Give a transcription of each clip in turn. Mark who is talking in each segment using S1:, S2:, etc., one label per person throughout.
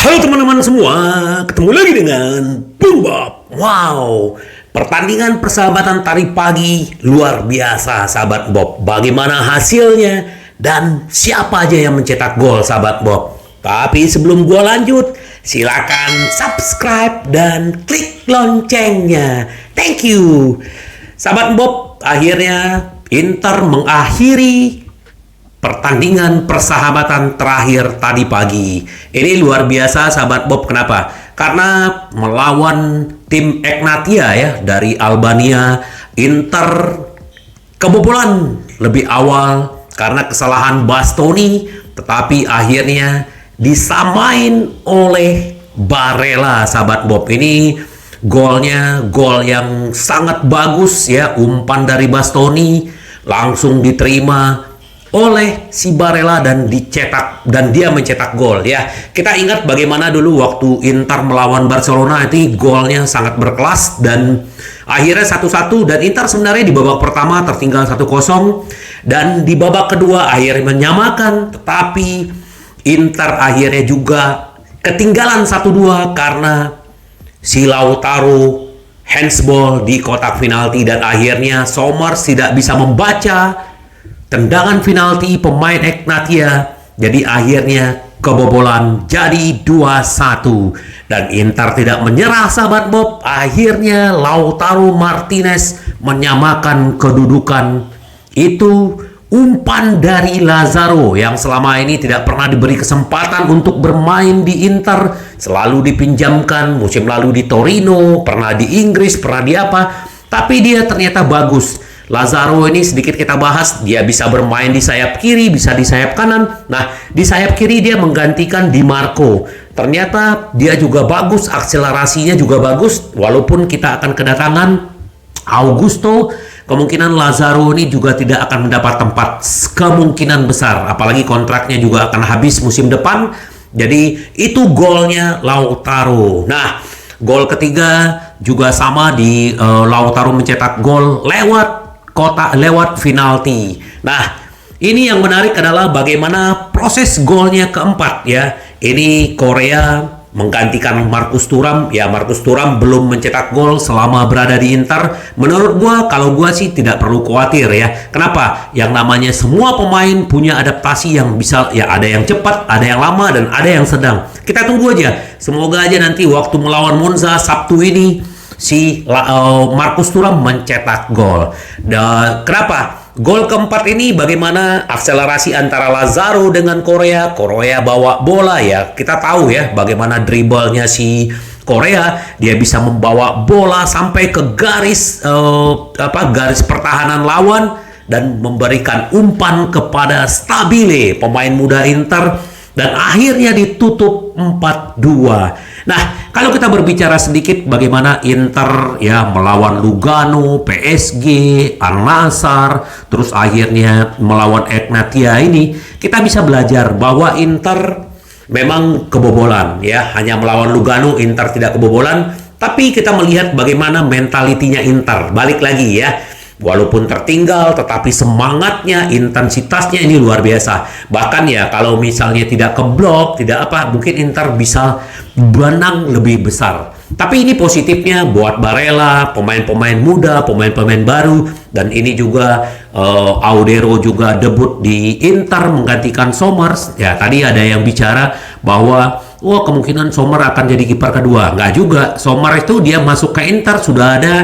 S1: Halo teman-teman semua, ketemu lagi dengan Bung Bob. Wow, pertandingan persahabatan tadi pagi luar biasa sahabat Bob. Bagaimana hasilnya dan siapa aja yang mencetak gol sahabat Bob. Tapi sebelum gua lanjut, silakan subscribe dan klik loncengnya. Thank you. Sahabat Bob, akhirnya Inter mengakhiri pertandingan persahabatan terakhir tadi pagi. Ini luar biasa sahabat Bob. Kenapa? Karena melawan tim Egnatia ya dari Albania, Inter kebobolan lebih awal karena kesalahan Bastoni, tetapi akhirnya disamain oleh Barella sahabat Bob. Ini golnya gol yang sangat bagus ya, umpan dari Bastoni langsung diterima oleh si Barella dan dia mencetak gol ya. Kita ingat bagaimana dulu waktu Inter melawan Barcelona, itu golnya sangat berkelas dan akhirnya 1-1, dan Inter sebenarnya di babak pertama tertinggal 1-0 dan di babak kedua akhirnya menyamakan, tetapi Inter akhirnya juga ketinggalan 1-2 karena si Lautaro handsball di kotak penalti dan akhirnya Sommer tidak bisa membaca tendangan penalti pemain Egnatia, jadi akhirnya kebobolan jadi 2-1 dan Inter tidak menyerah sahabat Bob. Akhirnya Lautaro Martinez menyamakan kedudukan. Itu umpan dari Lazaro yang selama ini tidak pernah diberi kesempatan untuk bermain di Inter, selalu dipinjamkan. Musim lalu di Torino, pernah di Inggris, pernah di apa, tapi dia ternyata bagus. Lazaro ini sedikit kita bahas, dia bisa bermain di sayap kiri, bisa di sayap kanan. Nah, di sayap kiri dia menggantikan Di Marco. Ternyata dia juga bagus, akselerasinya juga bagus. Walaupun kita akan kedatangan Augusto, kemungkinan Lazaro ini juga tidak akan mendapat tempat, kemungkinan besar. Apalagi kontraknya juga akan habis musim depan. Jadi itu golnya Lautaro. Nah, gol ketiga juga sama di Lautaro mencetak gol lewat penalti. Nah, ini yang menarik adalah bagaimana proses golnya keempat ya. Ini Korea menggantikan Marcus Thuram. Ya, Marcus Thuram belum mencetak gol selama berada di Inter. Menurut gua, kalau gua sih tidak perlu khawatir ya. Kenapa? Yang namanya semua pemain punya adaptasi yang bisa ya, ada yang cepat, ada yang lama, dan ada yang sedang. Kita tunggu aja. Semoga aja nanti waktu melawan Monza Sabtu ini si Marcus Thuram mencetak gol. Kenapa? Gol keempat ini bagaimana akselerasi antara Lazaro dengan Korea. Korea bawa bola ya. Kita tahu ya bagaimana dribblenya si Korea. Dia bisa membawa bola sampai ke garis garis pertahanan lawan dan memberikan umpan kepada Stabile, pemain muda Inter, dan akhirnya ditutup 4-2. Nah, kalau kita berbicara sedikit bagaimana Inter ya melawan Lugano, PSG, Al-Nassr, terus akhirnya melawan Egnatia ini, kita bisa belajar bahwa Inter memang kebobolan ya. Hanya melawan Lugano Inter tidak kebobolan, tapi kita melihat bagaimana mentalitinya Inter. Balik lagi ya. Walaupun tertinggal, tetapi semangatnya, intensitasnya ini luar biasa. Bahkan ya, kalau misalnya tidak keblok, tidak apa, mungkin Inter bisa menang lebih besar. Tapi ini positifnya buat Barella, pemain-pemain muda, pemain-pemain baru, dan ini juga Audero juga debut di Inter menggantikan Sommer. Ya, tadi ada yang bicara bahwa kemungkinan Sommer akan jadi kiper kedua. Nggak juga. Sommer itu dia masuk ke Inter sudah ada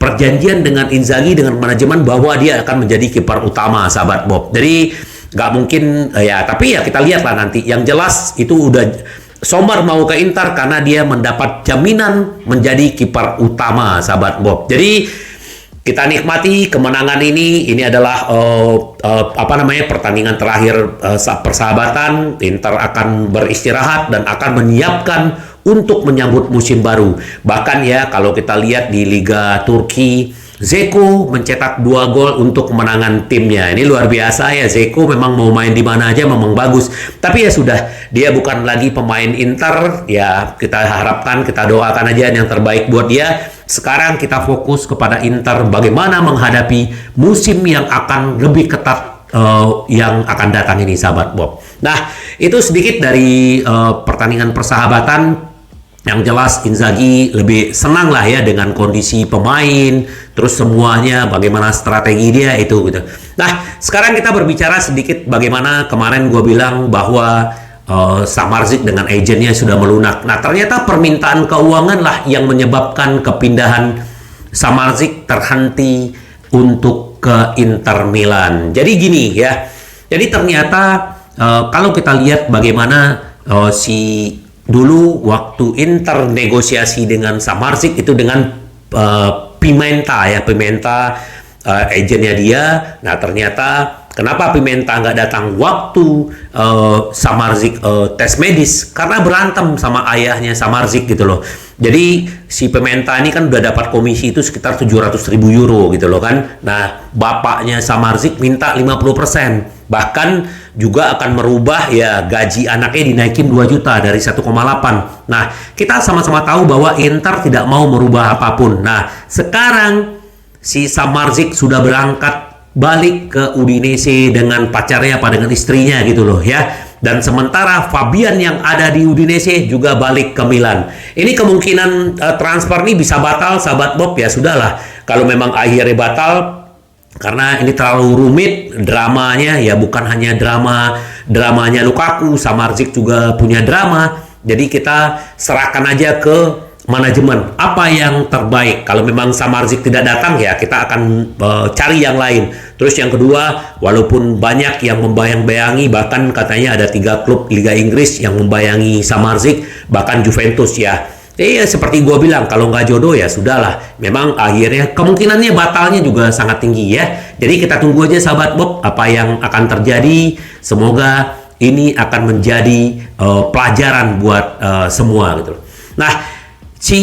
S1: perjanjian dengan Inzaghi, dengan manajemen, bahwa dia akan menjadi kiper utama sahabat Bob. Jadi nggak mungkin ya, tapi ya kita lihatlah nanti. Yang jelas itu udah Sommer mau ke Inter karena dia mendapat jaminan menjadi kiper utama sahabat Bob. Jadi kita nikmati kemenangan ini. Ini adalah pertandingan terakhir persahabatan. Inter akan beristirahat dan akan menyiapkan untuk menyambut musim baru. Bahkan ya, kalau kita lihat di Liga Turki, Dzeko mencetak 2 gol untuk kemenangan timnya. Ini luar biasa ya. Dzeko memang mau main di mana aja memang bagus. Tapi ya sudah, dia bukan lagi pemain Inter. Ya, kita harapkan, kita doakan aja yang terbaik buat dia. Sekarang kita fokus kepada Inter, bagaimana menghadapi musim yang akan lebih ketat yang akan datang ini sahabat Bob. Nah, itu sedikit dari pertandingan persahabatan. Yang jelas Inzaghi lebih senang lah ya dengan kondisi pemain, terus semuanya bagaimana strategi dia itu gitu. Nah, sekarang kita berbicara sedikit bagaimana kemarin gue bilang bahwa Samardzic dengan agennya sudah melunak. Nah, ternyata permintaan keuangan lah yang menyebabkan kepindahan Samardzic terhenti untuk ke Inter Milan. Jadi gini ya. Jadi ternyata kalau kita lihat bagaimana si dulu waktu Inter negosiasi dengan Samardzic itu dengan Pimenta ya, Pimenta agennya dia. Nah, ternyata kenapa Pimenta nggak datang waktu Samardzic tes medis? Karena berantem sama ayahnya Samardzic gitu loh. Jadi si Pimenta ini kan udah dapat komisi itu sekitar 700.000 euro gitu loh kan. Nah, bapaknya Samardzic minta 50%. Bahkan juga akan merubah ya gaji anaknya dinaikin 2 juta dari 1,8. Nah, kita sama-sama tahu bahwa Inter tidak mau merubah apapun. Nah, sekarang si Samardzic sudah berangkat balik ke Udinese dengan pacarnya apa dengan istrinya gitu loh ya. Dan sementara Fabian yang ada di Udinese juga balik ke Milan. Ini kemungkinan transfer ini bisa batal sahabat Bob ya, sudahlah. Kalau memang akhirnya batal karena ini terlalu rumit dramanya ya, bukan hanya dramanya Lukaku, Samardzic juga punya drama. Jadi kita serahkan aja ke manajemen apa yang terbaik. Kalau memang Samardzic tidak datang ya kita akan cari yang lain. Terus yang kedua, walaupun banyak yang membayang-bayangi, bahkan katanya ada 3 klub Liga Inggris yang membayangi Samardzic, bahkan Juventus ya. Ya seperti gue bilang, kalau nggak jodoh ya sudahlah. Memang akhirnya kemungkinannya batalnya juga sangat tinggi ya. Jadi kita tunggu aja sahabat Bob apa yang akan terjadi. Semoga ini akan menjadi pelajaran buat semua gitu. Nah, si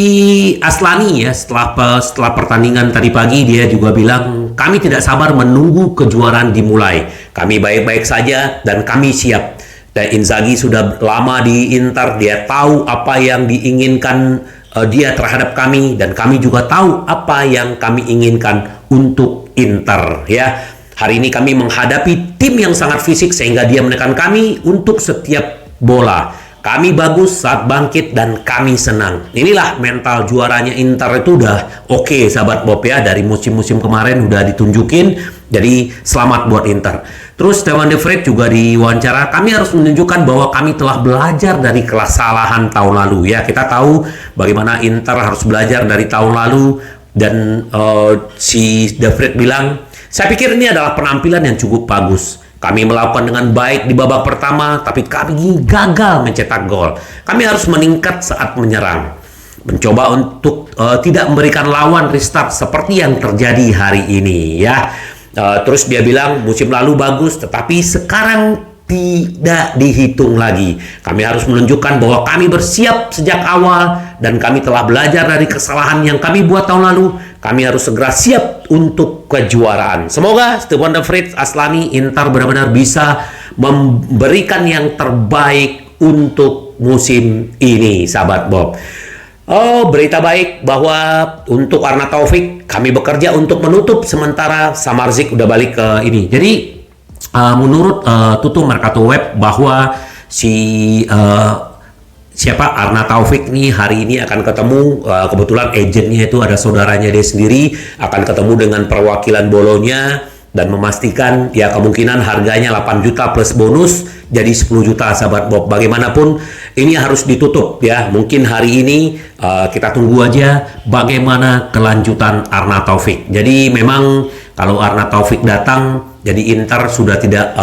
S1: Aslani ya setelah pertandingan tadi pagi dia juga bilang kami tidak sabar menunggu kejuaraan dimulai. Kami baik-baik saja dan kami siap. Dan Inzaghi sudah lama di Inter, dia tahu apa yang diinginkan dia terhadap kami dan kami juga tahu apa yang kami inginkan untuk Inter ya. Hari ini kami menghadapi tim yang sangat fisik sehingga dia menekan kami untuk setiap bola. Kami bagus saat bangkit dan kami senang. Inilah mental juaranya Inter itu udah oke sahabat Bob ya. Dari musim-musim kemarin udah ditunjukin. Jadi selamat buat Inter. Terus Stefan de Vrij juga diwawancara, kami harus menunjukkan bahwa kami telah belajar dari kesalahan tahun lalu ya. Kita tahu bagaimana Inter harus belajar dari tahun lalu. Dan si de Vrij bilang, saya pikir ini adalah penampilan yang cukup bagus. Kami melakukan dengan baik di babak pertama, tapi kami gagal mencetak gol. Kami harus meningkat saat menyerang. Mencoba untuk tidak memberikan lawan restart seperti yang terjadi hari ini ya. Terus dia bilang musim lalu bagus, tetapi sekarang tidak dihitung lagi. Kami harus menunjukkan bahwa kami bersiap sejak awal dan kami telah belajar dari kesalahan yang kami buat tahun lalu. Kami harus segera siap untuk kejuaraan. Semoga Stefan de Vrij, Aslani, Inter benar-benar bisa memberikan yang terbaik untuk musim ini, sahabat Bob. Oh, berita baik bahwa untuk Arnautovic Taufik kami bekerja untuk menutup sementara Samardzic udah balik ke ini. Jadi menurut Tutu Mercato Web bahwa si Arnautovic Taufik nih hari ini akan ketemu, kebetulan agennya itu ada saudaranya dia sendiri, akan ketemu dengan perwakilan Bolonya dan memastikan ya kemungkinan harganya 8 juta plus bonus jadi 10 juta sahabat Bob. Bagaimanapun ini harus ditutup ya. Mungkin hari ini kita tunggu aja bagaimana kelanjutan Arnautovic. Jadi memang kalau Arnautovic datang, jadi Inter sudah tidak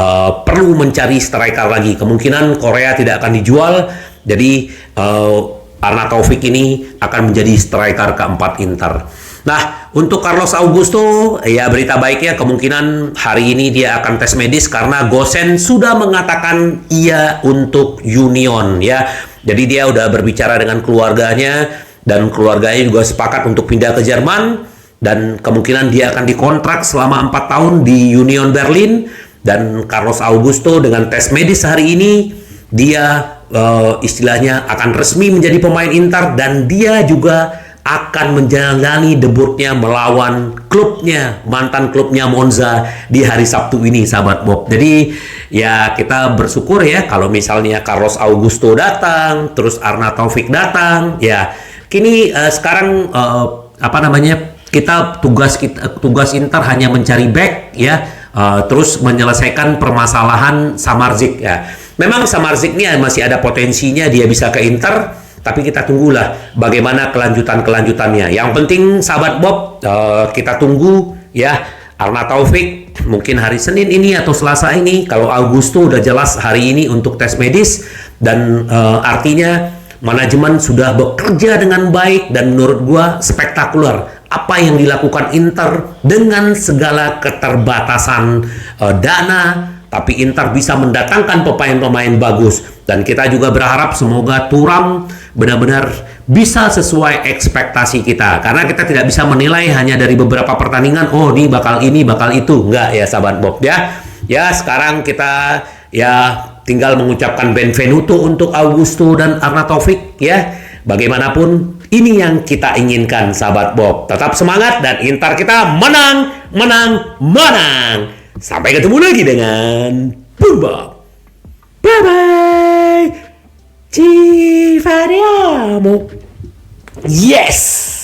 S1: perlu mencari striker lagi. Kemungkinan Korea tidak akan dijual. Jadi Arnautovic ini akan menjadi striker keempat Inter. Nah, untuk Carlos Augusto, ya berita baiknya kemungkinan hari ini dia akan tes medis karena Gosen sudah mengatakan iya untuk Union ya. Jadi dia udah berbicara dengan keluarganya dan keluarganya juga sepakat untuk pindah ke Jerman dan kemungkinan dia akan dikontrak selama 4 tahun di Union Berlin. Dan Carlos Augusto dengan tes medis hari ini dia istilahnya akan resmi menjadi pemain Inter dan dia juga akan menjalani debutnya melawan klubnya, mantan klubnya Monza di hari Sabtu ini sahabat Bob. Jadi Ya kita bersyukur ya kalau misalnya Carlos Augusto datang, terus Arna Taufik datang, ya kini sekarang apa namanya tugas Inter hanya mencari back ya, terus menyelesaikan permasalahan Samardzic ya. Memang Samardzic ini masih ada potensinya dia bisa ke Inter, tapi kita tunggulah bagaimana kelanjutannya. Yang penting sahabat Bob, kita tunggu ya Arna Taufik mungkin hari Senin ini atau Selasa ini. Kalau Augusto udah jelas hari ini untuk tes medis, dan artinya manajemen sudah bekerja dengan baik dan menurut gua spektakuler apa yang dilakukan Inter dengan segala keterbatasan dana, tapi Inter bisa mendatangkan pemain-pemain bagus, dan kita juga berharap semoga Thuram benar-benar bisa sesuai ekspektasi kita, karena kita tidak bisa menilai hanya dari beberapa pertandingan. Oh ini bakal itu, enggak ya sahabat Bob ya. Ya sekarang kita ya tinggal mengucapkan benvenuto untuk Augusto dan Arna Taufik ya. Bagaimanapun ini yang kita inginkan sahabat Bob. Tetap semangat dan Inter kita menang. Sampai ketemu lagi dengan Boom Bob. Bye bye. Ci vediamo. Yes.